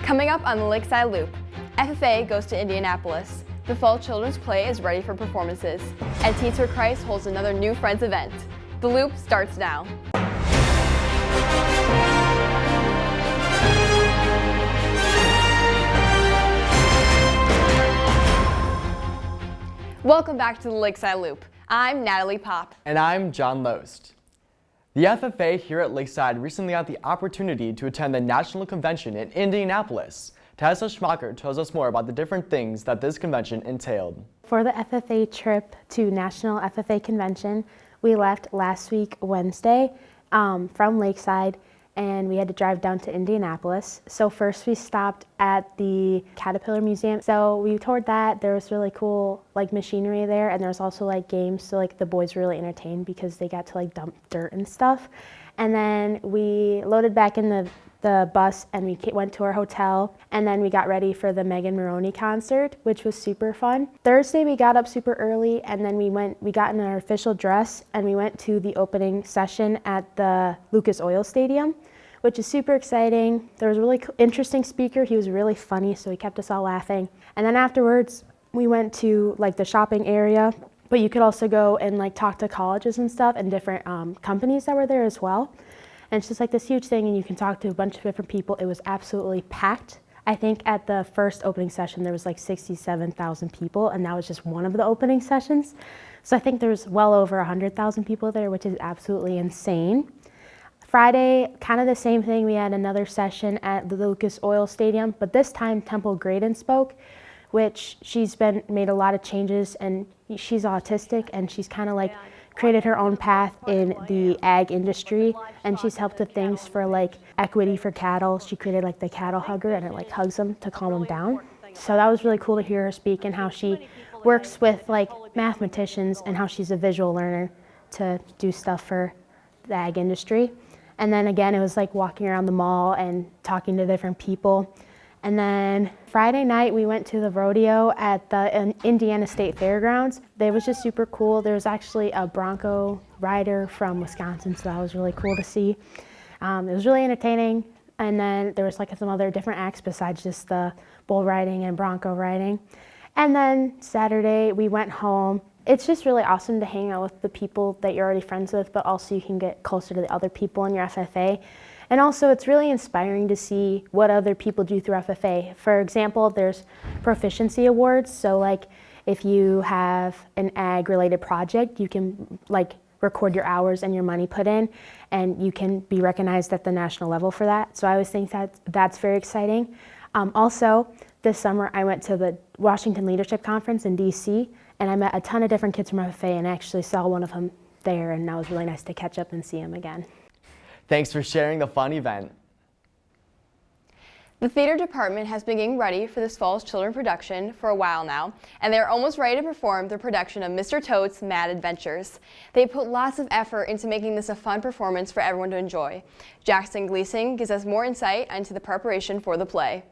Coming up on the Lakeside Loop, FFA goes to Indianapolis. The Fall Children's Play is ready for performances, and Teens for Christ holds another New Friends event. The Loop starts now. Welcome back to the Lakeside Loop. I'm Natalie Popp. And I'm John Loest. The FFA here at Lakeside recently had the opportunity to attend the National Convention in Indianapolis. Tessa Schmacher tells us more about the different things that this convention entailed. For the FFA trip to National FFA Convention, we left last week Wednesday from Lakeside, and we had to drive down to Indianapolis. So first we stopped at the Caterpillar Museum. So we toured that. There was really cool machinery there, and there was also games, so the boys were really entertained because they got to dump dirt and stuff. And then we loaded back in the bus and we went to our hotel, and then we got ready for the Megan Maroney concert, which was super fun. Thursday we got up super early, and then we got in our official dress and we went to the opening session at the Lucas Oil Stadium, which is super exciting. There was a really interesting speaker. He was really funny, so he kept us all laughing. And then afterwards we went to the shopping area, but you could also go and talk to colleges and stuff and different companies that were there as well. And it's just this huge thing, and you can talk to a bunch of different people. It was absolutely packed. I think at the first opening session there was 67,000 people, and that was just one of the opening sessions. So I think there was well over 100,000 people there, which is absolutely insane. Friday, kind of the same thing. We had another session at the Lucas Oil Stadium, but this time Temple Graydon spoke, which she's made a lot of changes, and she's autistic, and she's kind of created her own path in the ag industry, and she's helped with things for equity for cattle. She created the cattle hugger, and it hugs them to calm them down. So that was really cool to hear her speak, and how she works with mathematicians, and how she's a visual learner to do stuff for the ag industry. And then again, it was walking around the mall and talking to different people. And then Friday night, we went to the rodeo at the Indiana State Fairgrounds. It was just super cool. There was actually a Bronco rider from Wisconsin, so that was really cool to see. It was really entertaining. And then there was some other different acts besides just the bull riding and Bronco riding. And then Saturday, we went home. It's just really awesome to hang out with the people that you're already friends with, but also you can get closer to the other people in your FFA. And also it's really inspiring to see what other people do through FFA. For example, there's proficiency awards. So if you have an ag related project, you can record your hours and your money put in, and you can be recognized at the national level for that. So I always think that that's very exciting. Also, this summer I went to the Washington Leadership Conference in DC, and I met a ton of different kids from FFA, and I actually saw one of them there, and that was really nice to catch up and see him again. Thanks for sharing the fun event. The theater department has been getting ready for this fall's children's production for a while now, and they're almost ready to perform their production of Mr. Toad's Mad Adventures. They put lots of effort into making this a fun performance for everyone to enjoy. Jackson Gleason gives us more insight into the preparation for the play.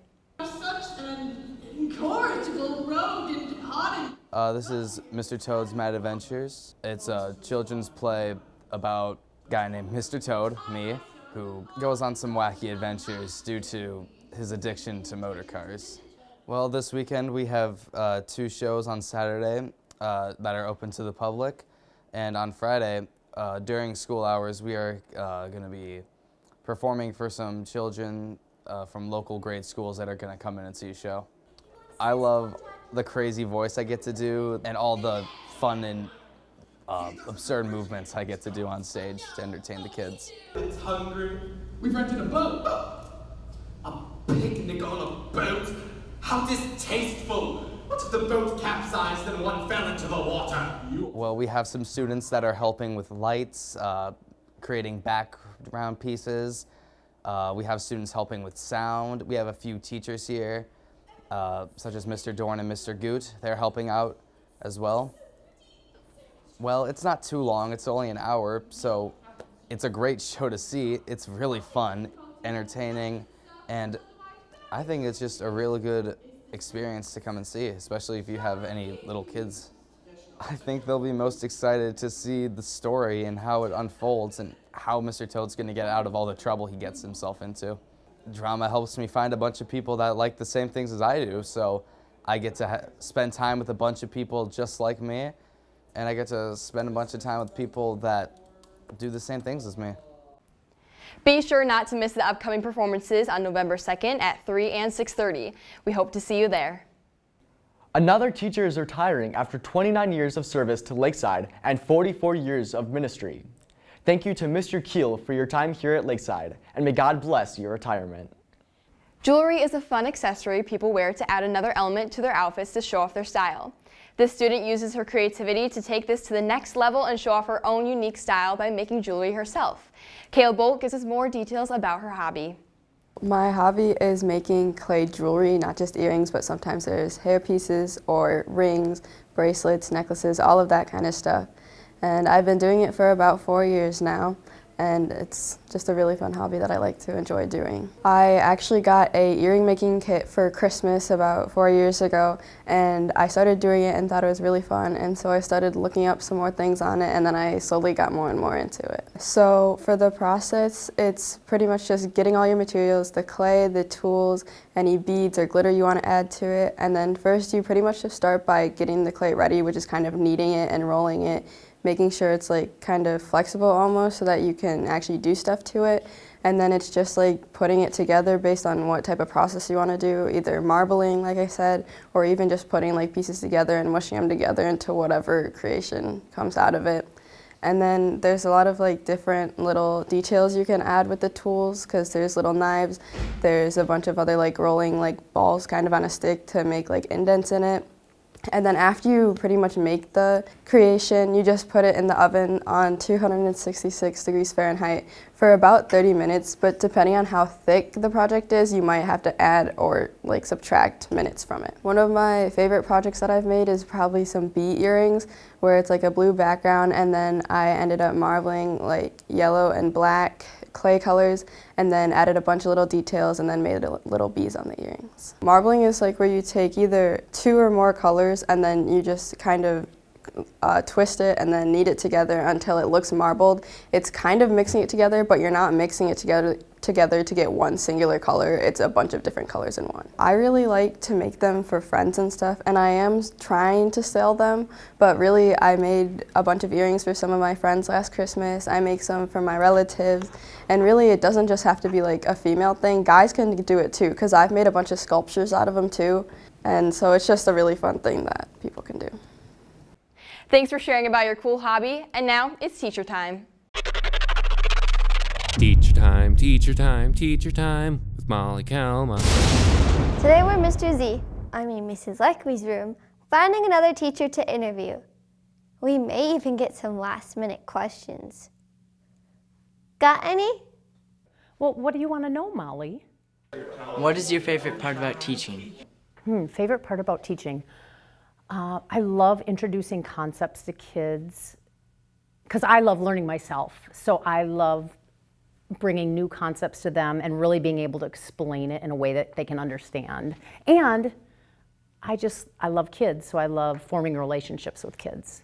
Such an incorrigible rogue and departed. This is Mr. Toad's Mad Adventures. It's a children's play about a guy named Mr. Toad, me, who goes on some wacky adventures due to his addiction to motor cars. Well, this weekend we have 2 shows on Saturday that are open to the public, and on Friday, during school hours, we are going to be performing for some children from local grade schools that are going to come in and see a show. I love the crazy voice I get to do and all the fun and absurd movements I get to do on stage to entertain the kids. It's hungry. We've rented a boat. A picnic on a boat? How distasteful! What if the boat capsized and one fell into the water? Well, we have some students that are helping with lights, creating background pieces. We have students helping with sound. We have a few teachers here, such as Mr. Dorn and Mr. Goot. They're helping out as well. Well, it's not too long. It's only an hour, so it's a great show to see. It's really fun, entertaining, and I think it's just a really good experience to come and see, especially if you have any little kids. I think they'll be most excited to see the story and how it unfolds and how Mr. Toad's going to get out of all the trouble he gets himself into. drama helps me find a bunch of people that like the same things as I do, so I get to spend time with a bunch of people just like me, and I get to spend a bunch of time with people that do the same things as me. Be sure not to miss the upcoming performances on November 2nd at 3 and 6:30. We hope to see you there. Another teacher is retiring after 29 years of service to Lakeside and 44 years of ministry. Thank you to Mr. Keel for your time here at Lakeside, and may God bless your retirement. Jewelry is a fun accessory people wear to add another element to their outfits to show off their style. This student uses her creativity to take this to the next level and show off her own unique style by making jewelry herself. Kayla Bolt gives us more details about her hobby. My hobby is making clay jewelry, not just earrings, but sometimes there's hair pieces or rings, bracelets, necklaces, all of that kind of stuff. And I've been doing it for about 4 years now, and it's just a really fun hobby that I like to enjoy doing. I actually got a earring making kit for Christmas about 4 years ago, and I started doing it and thought it was really fun, and so I started looking up some more things on it, and then I slowly got more and more into it. So for the process, it's pretty much just getting all your materials, the clay, the tools, any beads or glitter you want to add to it, and then first you pretty much just start by getting the clay ready, which is kind of kneading it and rolling it, making sure it's like kind of flexible almost so that you can actually do stuff to it. And then it's just like putting it together based on what type of process you want to do, either marbling, like I said, or even just putting like pieces together and mushing them together into whatever creation comes out of it. And then there's a lot of like different little details you can add with the tools, because there's little knives, there's a bunch of other like rolling like balls kind of on a stick to make like indents in it. And then after you pretty much make the creation, you just put it in the oven on 266 degrees Fahrenheit for about 30 minutes, but depending on how thick the project is, you might have to add or like subtract minutes from it. One of my favorite projects that I've made is probably some bead earrings, where it's like a blue background, and then I ended up marbling like yellow and black clay colors, and then added a bunch of little details and then made little bees on the earrings. Marbling is like where you take either 2 or more colors and then you just kind of twist it and then knead it together until it looks marbled. It's kind of mixing it together, but you're not mixing it together to get one singular color. It's a bunch of different colors in one. I really like to make them for friends and stuff, and I am trying to sell them, but really I made a bunch of earrings for some of my friends last Christmas. I make some for my relatives, and really it doesn't just have to be like a female thing. Guys can do it too, because I've made a bunch of sculptures out of them too, and so it's just a really fun thing that people can do. Thanks for sharing about your cool hobby, and now it's teacher time. Teacher time, teacher time, teacher time with Molly Kalma. Today we're Mr. Z, Mrs. Leckley's room, finding another teacher to interview. We may even get some last-minute questions. Got any? Well, what do you want to know, Molly? What is your favorite part about teaching? Favorite part about teaching? I love introducing concepts to kids because I love learning myself. So I love bringing new concepts to them and really being able to explain it in a way that they can understand. And I love kids, so I love forming relationships with kids.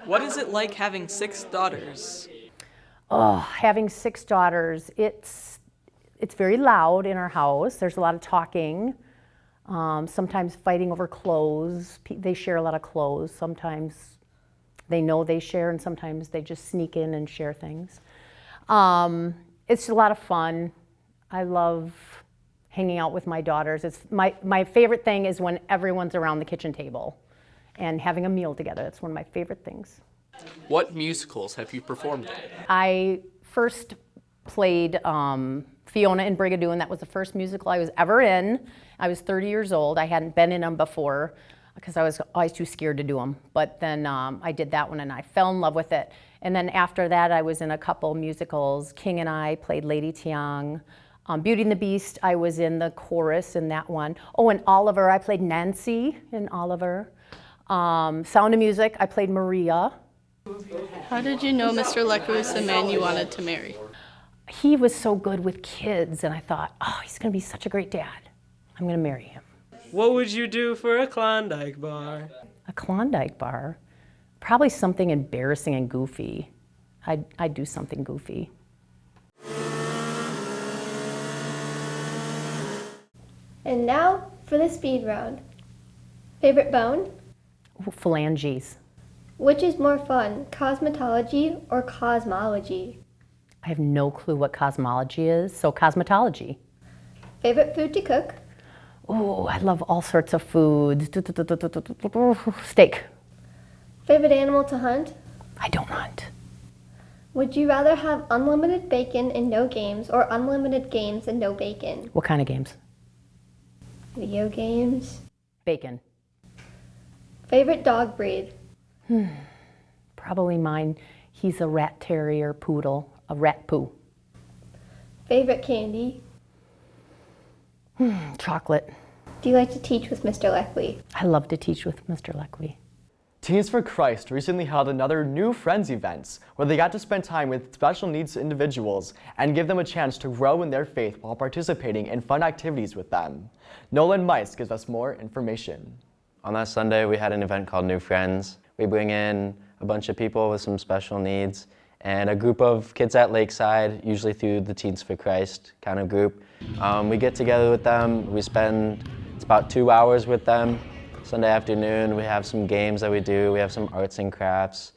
What is it like having 6 daughters? Oh, having 6 daughters, it's very loud in our house. There's a lot of talking. Sometimes fighting over clothes. They share a lot of clothes. Sometimes they know they share, and sometimes they just sneak in and share things. It's a lot of fun. I love hanging out with my daughters. It's my favorite thing is when everyone's around the kitchen table and having a meal together. That's one of my favorite things. What musicals have you performed in? I first played Fiona and Brigadoon, and that was the first musical I was ever in. I was 30 years old. I hadn't been in them before because I was always too scared to do them. But then I did that one and I fell in love with it. And then after that, I was in a couple musicals. King and I played Lady Tiang. Beauty and the Beast, I was in the chorus in that one. Oh, and Oliver, I played Nancy in Oliver. Sound of Music, I played Maria. How did you know Mr. Lecker was the man you wanted to marry? He was so good with kids, and I thought, oh, he's going to be such a great dad. I'm going to marry him. What would you do for a Klondike bar? A Klondike bar? Probably something embarrassing and goofy. I'd do something goofy. And now for the speed round. Favorite bone? Phalanges. Which is more fun, cosmetology or cosmology? I have no clue what cosmology is, so cosmetology. Favorite food to cook? Oh, I love all sorts of foods. Steak. Favorite animal to hunt? I don't hunt. Would you rather have unlimited bacon and no games or unlimited games and no bacon? What kind of games? Video games. Bacon. Favorite dog breed? Probably mine. He's a rat terrier poodle, a rat poo. Favorite candy? Chocolate. Do you like to teach with Mr. Leckley? I love to teach with Mr. Leckley. Teens for Christ recently held another New Friends event where they got to spend time with special needs individuals and give them a chance to grow in their faith while participating in fun activities with them. Nolan Mice gives us more information. On that Sunday, we had an event called New Friends. We bring in a bunch of people with some special needs and a group of kids at Lakeside, usually through the Teens for Christ kind of group. We get together with them. We spend about 2 hours with them. Sunday afternoon, we have some games that we do. We have some arts and crafts,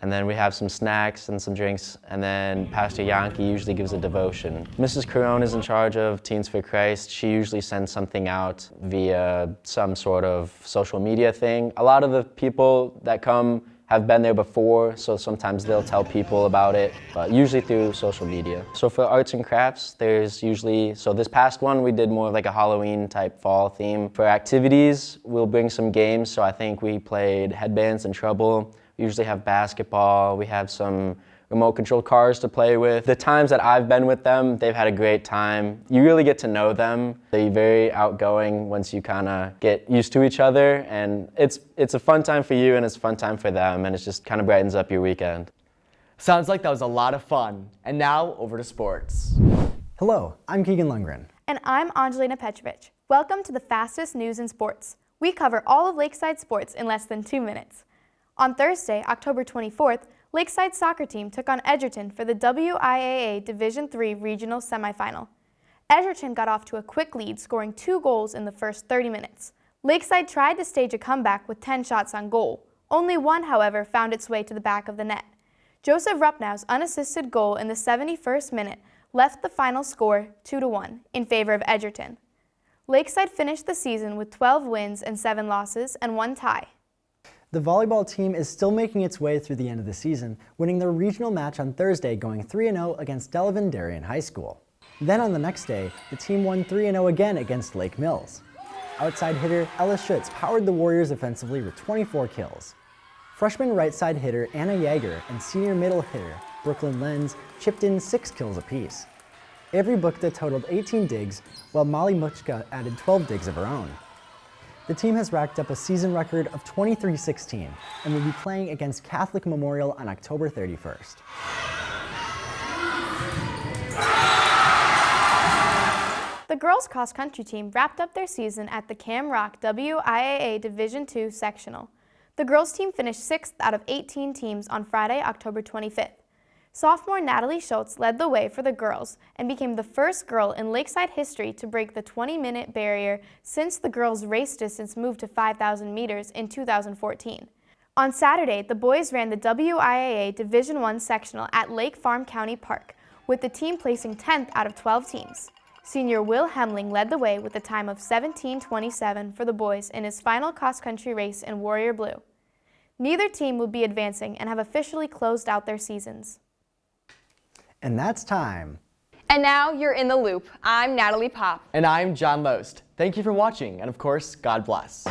and then we have some snacks and some drinks, and then Pastor Yankee usually gives a devotion. Mrs. Carone is in charge of Teens for Christ. She usually sends something out via some sort of social media thing. A lot of the people that come have been there before, so sometimes they'll tell people about it, but usually through social media. So for arts and crafts, there's usually, so this past one we did more of like a Halloween type fall theme. For activities, we'll bring some games, so I think we played Headbands and Trouble. We usually have basketball, we have some remote control cars to play with. The times that I've been with them, they've had a great time. You really get to know them. They're very outgoing once you kind of get used to each other, and it's a fun time for you and it's a fun time for them, and it just kind of brightens up your weekend. Sounds like that was a lot of fun. And now over to sports. Hello, I'm Keegan Lundgren. And I'm Angelina Petrovic. Welcome to the fastest news in sports. We cover all of Lakeside sports in less than 2 minutes. On Thursday, October 24th, Lakeside soccer team took on Edgerton for the WIAA Division III Regional Semifinal. Edgerton got off to a quick lead, scoring 2 goals in the first 30 minutes. Lakeside tried to stage a comeback with 10 shots on goal. Only one, however, found its way to the back of the net. Joseph Rupnow's unassisted goal in the 71st minute left the final score 2-1 in favor of Edgerton. Lakeside finished the season with 12 wins and 7 losses and 1 tie. The volleyball team is still making its way through the end of the season, winning their regional match on Thursday, going 3-0 against Delavan Darien High School. Then on the next day, the team won 3-0 again against Lake Mills. Outside hitter Ella Schutz powered the Warriors offensively with 24 kills. Freshman right side hitter Anna Yeager and senior middle hitter Brooklyn Lenz chipped in 6 kills apiece. Avery Bukta totaled 18 digs, while Molly Muchka added 12 digs of her own. The team has racked up a season record of 23-16 and will be playing against Catholic Memorial on October 31st. The girls' cross-country team wrapped up their season at the Cam Rock WIAA Division II Sectional. The girls' team finished 6th out of 18 teams on Friday, October 25th. Sophomore Natalie Schultz led the way for the girls and became the first girl in Lakeside history to break the 20-minute barrier since the girls' race distance moved to 5,000 meters in 2014. On Saturday, the boys ran the WIAA Division I sectional at Lake Farm County Park, with the team placing 10th out of 12 teams. Senior Will Hemling led the way with a time of 17:27 for the boys in his final cross-country race in Warrior Blue. Neither team will be advancing and have officially closed out their seasons. And that's time. And now you're in the loop. I'm Natalie Pop. And I'm John Loest. Thank you for watching, and of course, God bless.